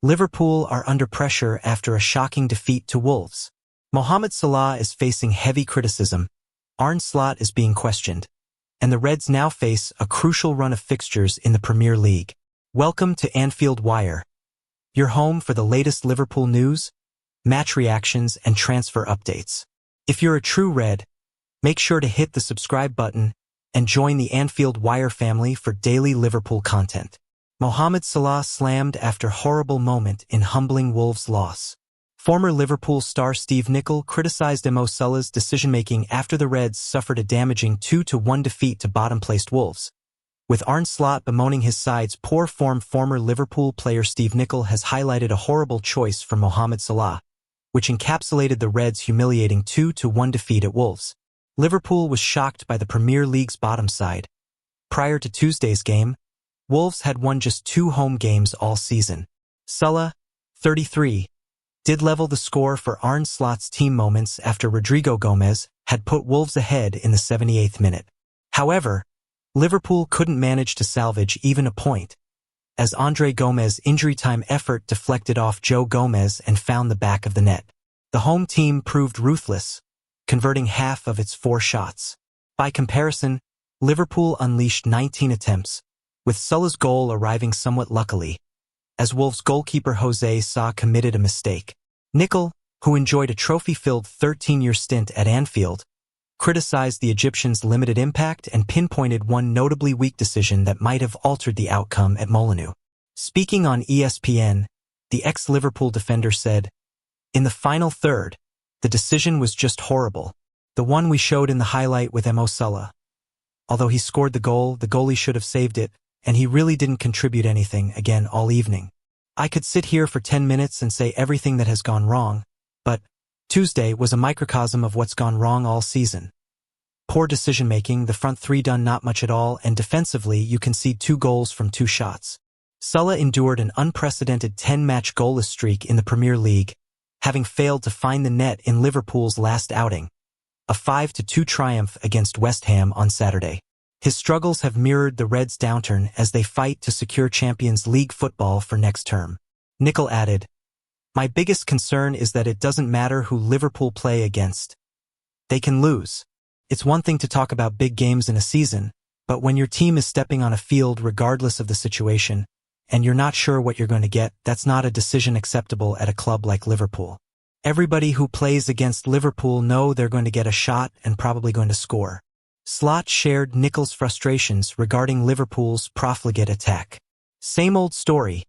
Liverpool are under pressure after a shocking defeat to Wolves. Mohamed Salah is facing heavy criticism. Arne Slot is being questioned. And the Reds now face a crucial run of fixtures in the Premier League. Welcome to Anfield Wire, your home for the latest Liverpool news, match reactions, and transfer updates. If you're a true Red, make sure to hit the subscribe button and join the Anfield Wire family for daily Liverpool content. Mohamed Salah slammed after horrible moment in humbling Wolves loss. Former Liverpool star Steve Nicol criticized Mo Salah's decision-making after the Reds suffered a damaging 2-1 defeat to bottom-placed Wolves. With Arne Slot bemoaning his side's poor form, former Liverpool player Steve Nicol has highlighted a horrible choice from Mohamed Salah, which encapsulated the Reds' humiliating 2-1 defeat at Wolves. Liverpool was shocked by the Premier League's bottom side. Prior to Tuesday's game, Wolves had won just 2 home games all season. Salah, 33, did level the score for Arne Slot's team moments after Rodrigo Gomez had put Wolves ahead in the 78th minute. However, Liverpool couldn't manage to salvage even a point, as Andre Gomez's injury-time effort deflected off Joe Gomez and found the back of the net. The home team proved ruthless, converting half of its 4 shots. By comparison, Liverpool unleashed 19 attempts, with Salah's goal arriving somewhat luckily, as Wolves goalkeeper Jose Sa committed a mistake. Nicol, who enjoyed a trophy-filled 13-year stint at Anfield, criticized the Egyptians' limited impact and pinpointed one notably weak decision that might have altered the outcome at Molineux. Speaking on ESPN, the ex-Liverpool defender said, "In the final third, the decision was just horrible. The one we showed in the highlight with Mo Salah. Although he scored the goal, the goalie should have saved it, and he really didn't contribute anything again all evening. I could sit here for 10 minutes and say everything that has gone wrong, but Tuesday was a microcosm of what's gone wrong all season. Poor decision-making, the front 3 done not much at all, and defensively you concede 2 goals from 2 shots." Salah endured an unprecedented 10-match goalless streak in the Premier League, having failed to find the net in Liverpool's last outing, a 5-2 triumph against West Ham on Saturday. His struggles have mirrored the Reds' downturn as they fight to secure Champions League football for next term. Nicol added, "My biggest concern is that it doesn't matter who Liverpool play against. They can lose. It's one thing to talk about big games in a season, but when your team is stepping on a field regardless of the situation, and you're not sure what you're going to get, that's not a decision acceptable at a club like Liverpool. Everybody who plays against Liverpool know they're going to get a shot and probably going to score." Slot shared Nicol's frustrations regarding Liverpool's profligate attack. "Same old story,"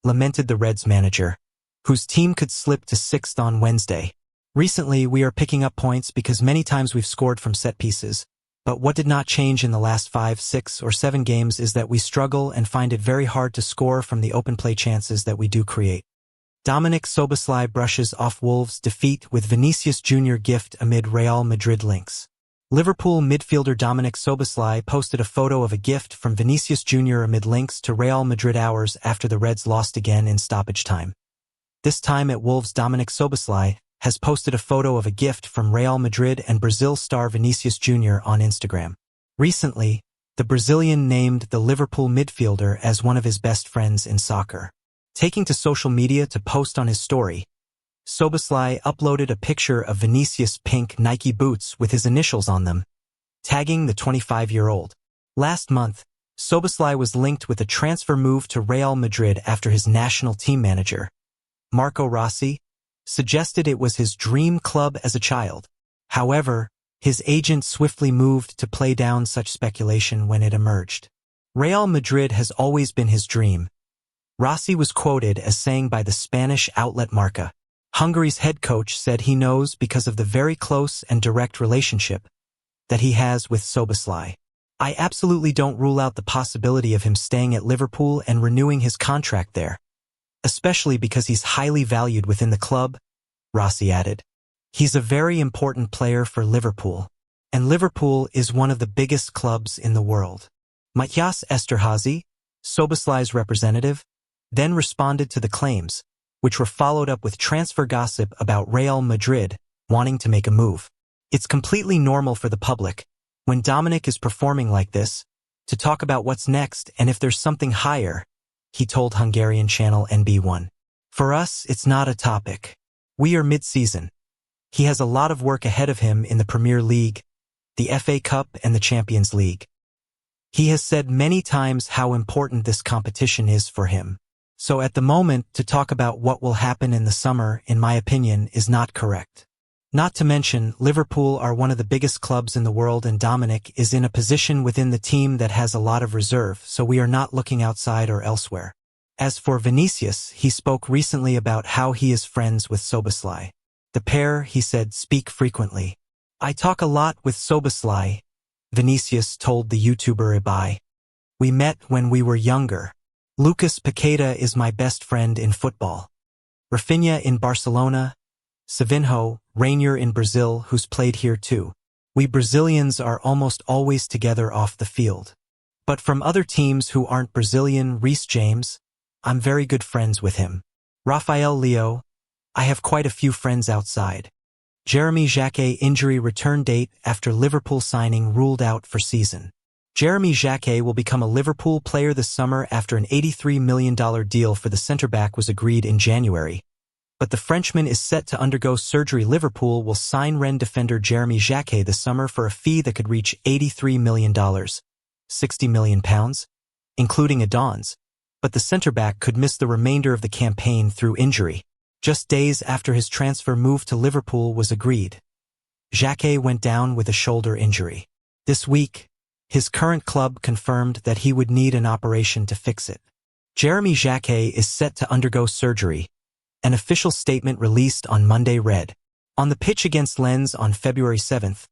lamented the Reds manager, whose team could slip to 6th on Wednesday. "Recently, we are picking up points because many times we've scored from set pieces, but what did not change in the last 5, 6, or 7 games is that we struggle and find it very hard to score from the open play chances that we do create." Dominik Szoboszlai brushes off Wolves' defeat with Vinicius Jr. gift amid Real Madrid links. Liverpool midfielder Dominik Szoboszlai posted a photo of a gift from Vinicius Jr. amid links to Real Madrid hours after the Reds lost again in stoppage time. This time at Wolves, Dominik Szoboszlai has posted a photo of a gift from Real Madrid and Brazil star Vinicius Jr. on Instagram. Recently, the Brazilian named the Liverpool midfielder as one of his best friends in soccer. Taking to social media to post on his story, Szoboszlai uploaded a picture of Vinicius' pink Nike boots with his initials on them, tagging the 25-year-old. Last month, Szoboszlai was linked with a transfer move to Real Madrid after his national team manager, Marco Rossi, suggested it was his dream club as a child. However, his agent swiftly moved to play down such speculation when it emerged. "Real Madrid has always been his dream," Rossi was quoted as saying by the Spanish outlet Marca. Hungary's head coach said he knows because of the very close and direct relationship that he has with Szoboszlai. "I absolutely don't rule out the possibility of him staying at Liverpool and renewing his contract there, especially because he's highly valued within the club," Rossi added. "He's a very important player for Liverpool, and Liverpool is one of the biggest clubs in the world." Matthias Esterhazy, Szoboszlai's representative, then responded to the claims, which were followed up with transfer gossip about Real Madrid wanting to make a move. "It's completely normal for the public, when Dominik is performing like this, to talk about what's next and if there's something higher," he told Hungarian channel NB1. For us, it's not a topic. We are mid-season. He has a lot of work ahead of him in the Premier League, the FA Cup and the Champions League. He has said many times how important this competition is for him. So at the moment, to talk about what will happen in the summer, in my opinion, is not correct. Not to mention, Liverpool are one of the biggest clubs in the world and Dominik is in a position within the team that has a lot of reserve, so we are not looking outside or elsewhere. As for Vinicius, he spoke recently about how he is friends with Szoboszlai. The pair, he said, speak frequently. I talk a lot with Szoboszlai, Vinicius told the YouTuber Ibai. We met when we were younger. Lucas Paqueta is my best friend in football. Rafinha in Barcelona, Savinho, Rainier in Brazil, who's played here too. We Brazilians are almost always together off the field. But from other teams who aren't Brazilian, Reece James, I'm very good friends with him. Rafael Leo, I have quite a few friends outside. Jeremy Jacquet injury return date after Liverpool signing ruled out for season. Jeremy Jacquet will become a Liverpool player this summer after an $83 million deal for the centre-back was agreed in January. But the Frenchman is set to undergo surgery. Liverpool will sign Rennes defender Jeremy Jacquet this summer for a fee that could reach $83 million, £60 million, including add-ons. But the centre-back could miss the remainder of the campaign through injury. Just days after his transfer move to Liverpool was agreed, Jacquet went down with a shoulder injury. This week, his current club confirmed that he would need an operation to fix it. Jeremy Jacquet is set to undergo surgery. An official statement released on Monday read, on the pitch against Lens on February 7th,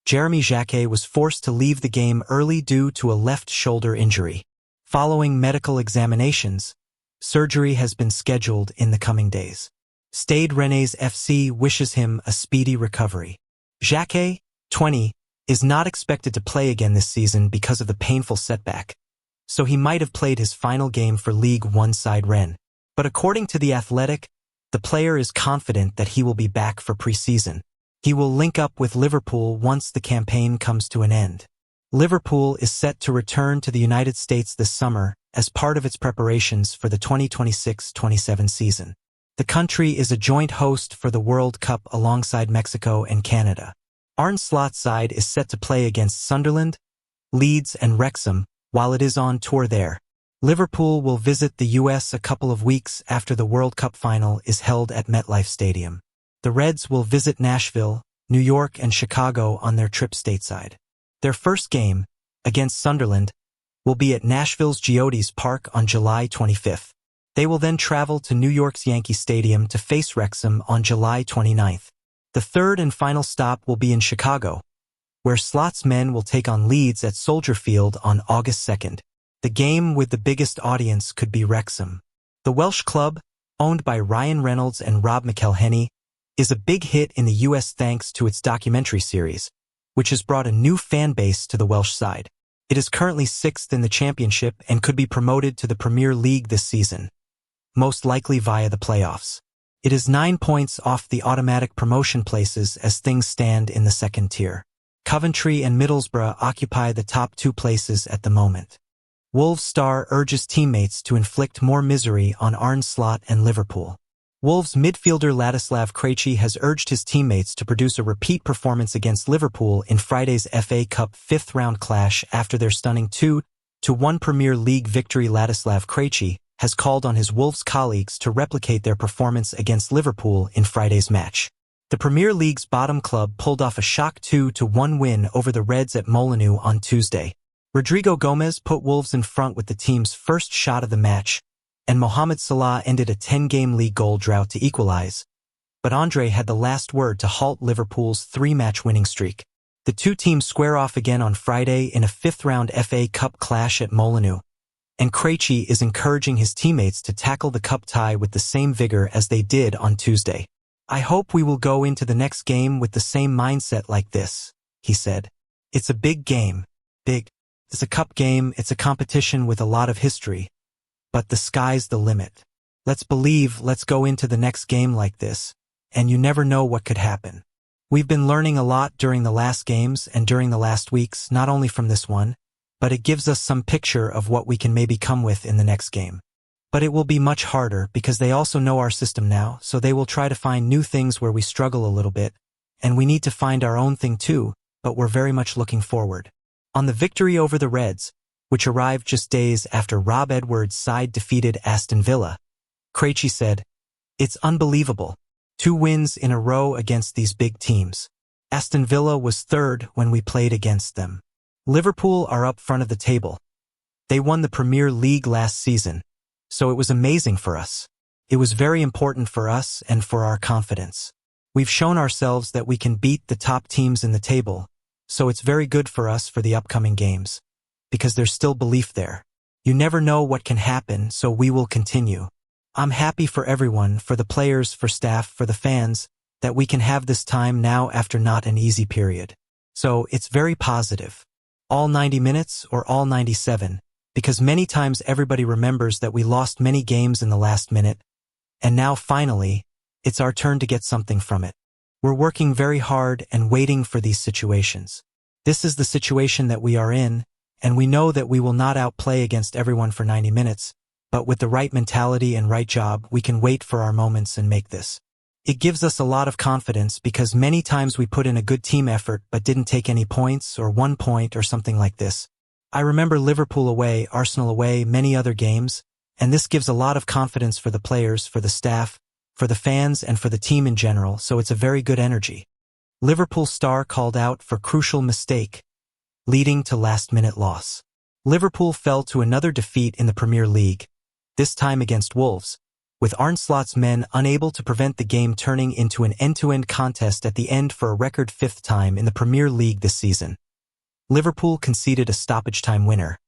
Jeremy Jacquet was forced to leave the game early due to a left shoulder injury. Following medical examinations, surgery has been scheduled in the coming days. Stade Rennes FC wishes him a speedy recovery. Jacquet, 20, is not expected to play again this season because of the painful setback, so he might have played his final game for League One side Rennes. But according to The Athletic, the player is confident that he will be back for pre-season. He will link up with Liverpool once the campaign comes to an end. Liverpool is set to return to the United States this summer as part of its preparations for the 2026-27 season. The country is a joint host for the World Cup alongside Mexico and Canada. Arne Slot's side is set to play against Sunderland, Leeds and Wrexham while it is on tour there. Liverpool will visit the US a couple of weeks after the World Cup final is held at MetLife Stadium. The Reds will visit Nashville, New York and Chicago on their trip stateside. Their first game, against Sunderland, will be at Nashville's Geodis Park on July 25th. They will then travel to New York's Yankee Stadium to face Wrexham on July 29th. The third and final stop will be in Chicago, where Slot's men will take on Leeds at Soldier Field on August 2nd. The game with the biggest audience could be Wrexham. The Welsh club, owned by Ryan Reynolds and Rob McElhenney, is a big hit in the US thanks to its documentary series, which has brought a new fan base to the Welsh side. It is currently 6th in the championship and could be promoted to the Premier League this season, most likely via the playoffs. It is 9 points off the automatic promotion places as things stand in the second tier. Coventry and Middlesbrough occupy the top 2 places at the moment. Wolves star urges teammates to inflict more misery on Arne Slot and Liverpool. Wolves midfielder Ladislav Krejci has urged his teammates to produce a repeat performance against Liverpool in Friday's FA Cup fifth-round clash after their stunning 2-1 Premier League victory. Ladislav Krejci has called on his Wolves colleagues to replicate their performance against Liverpool in Friday's match. The Premier League's bottom club pulled off a shock 2-1 win over the Reds at Molineux on Tuesday. Rodrigo Gomez put Wolves in front with the team's first shot of the match, and Mohamed Salah ended a 10-game league goal drought to equalize. But Andre had the last word to halt Liverpool's 3-match winning streak. The two teams square off again on Friday in a fifth-round FA Cup clash at Molineux, and Krejci is encouraging his teammates to tackle the cup tie with the same vigor as they did on Tuesday. I hope we will go into the next game with the same mindset like this, he said. It's a big game. Big. It's a cup game, it's a competition with a lot of history. But the sky's the limit. Let's go into the next game like this, and you never know what could happen. We've been learning a lot during the last games and during the last weeks, not only from this one, but it gives us some picture of what we can maybe come with in the next game. But it will be much harder because they also know our system now, so they will try to find new things where we struggle a little bit, and we need to find our own thing too, but we're very much looking forward. On the victory over the Reds, which arrived just days after Rob Edwards' side defeated Aston Villa, Krejci said, "It's unbelievable. 2 wins in a row against these big teams. Aston Villa was third when we played against them. Liverpool are up front of the table. They won the Premier League last season, so it was amazing for us. It was very important for us and for our confidence. We've shown ourselves that we can beat the top teams in the table, so it's very good for us for the upcoming games, because there's still belief there. You never know what can happen, so we will continue. I'm happy for everyone, for the players, for staff, for the fans, that we can have this time now after not an easy period. So it's very positive. All 90 minutes or all 97, because many times everybody remembers that we lost many games in the last minute, and now finally, it's our turn to get something from it. We're working very hard and waiting for these situations. This is the situation that we are in, and we know that we will not outplay against everyone for 90 minutes, but with the right mentality and right job, we can wait for our moments and make this. It gives us a lot of confidence because many times we put in a good team effort but didn't take any points or 1 point or something like this. I remember Liverpool away, Arsenal away, many other games, and this gives a lot of confidence for the players, for the staff, for the fans, and for the team in general, so it's a very good energy. Liverpool star called out for crucial mistake, leading to last-minute loss. Liverpool fell to another defeat in the Premier League, this time against Wolves, with Arne Slot's men unable to prevent the game turning into an end-to-end contest at the end for a record 5th time in the Premier League this season. Liverpool conceded a stoppage-time winner,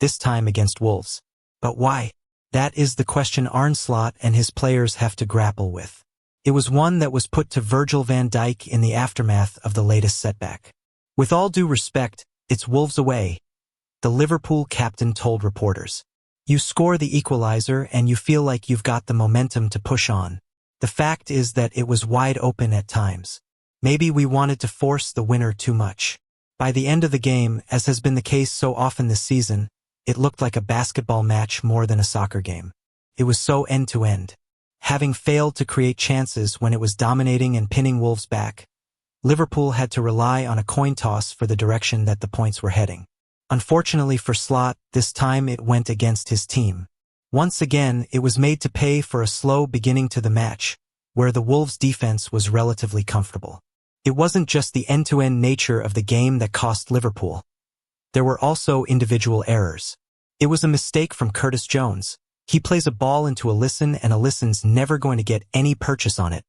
this time against Wolves. But why? That is the question Arne Slot and his players have to grapple with. It was one that was put to Virgil van Dijk in the aftermath of the latest setback. With all due respect, it's Wolves away, the Liverpool captain told reporters. You score the equalizer and you feel like you've got the momentum to push on. The fact is that it was wide open at times. Maybe we wanted to force the winner too much. By the end of the game, as has been the case so often this season, it looked like a basketball match more than a soccer game. It was so end-to-end. Having failed to create chances when it was dominating and pinning Wolves back, Liverpool had to rely on a coin toss for the direction that the points were heading. Unfortunately for Slot, this time it went against his team. Once again, it was made to pay for a slow beginning to the match, where the Wolves' defense was relatively comfortable. It wasn't just the end-to-end nature of the game that cost Liverpool. There were also individual errors. It was a mistake from Curtis Jones. He plays a ball into Alisson and Alisson's never going to get any purchase on it.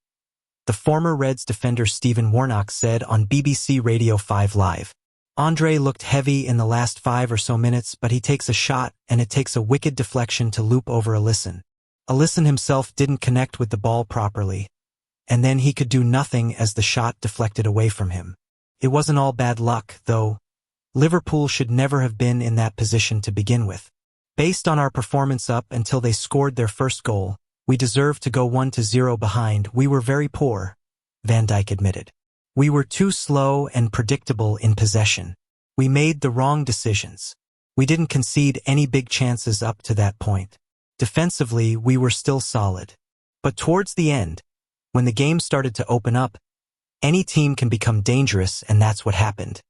The former Reds defender Stephen Warnock said on BBC Radio 5 Live. Andre looked heavy in the last 5 or so minutes, but he takes a shot and it takes a wicked deflection to loop over Alisson. Alisson himself didn't connect with the ball properly, and then he could do nothing as the shot deflected away from him. It wasn't all bad luck, though. Liverpool should never have been in that position to begin with. Based on our performance up until they scored their first goal, we deserved to go 1-0 behind. We were very poor, Van Dijk admitted. We were too slow and predictable in possession. We made the wrong decisions. We didn't concede any big chances up to that point. Defensively, we were still solid. But towards the end, when the game started to open up, any team can become dangerous, and that's what happened.